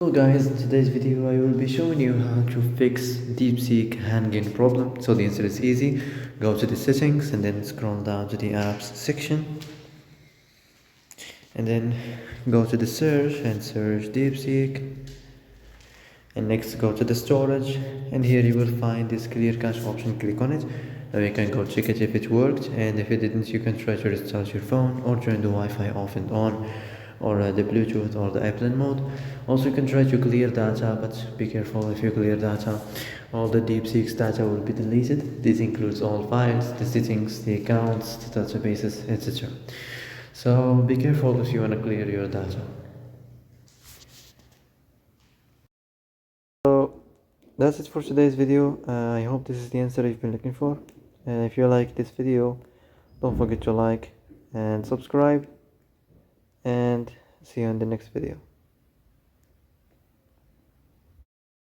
Hello guys, in today's video I will be showing you how to fix Deepseek hand gain problem. So the answer is easy. Go to the settings and then scroll down to the apps section and then go to the search and search Deepseek, and next go to the storage, and here you will find this clear cache option. Click on it. Now you can go check it if it worked, and if it didn't you can try to restart your phone or turn the Wi-Fi off and on, or the Bluetooth or the airplane mode. Also you can try to clear data, but be careful. If you clear data, all the Deepseek's data will be deleted. This includes all files, the settings, the accounts, the databases, etc. So be careful if you want to clear your data. So that's it for today's video. I hope this is the answer you've been looking for. And if you like this video, don't forget to like and subscribe, and see you in the next video.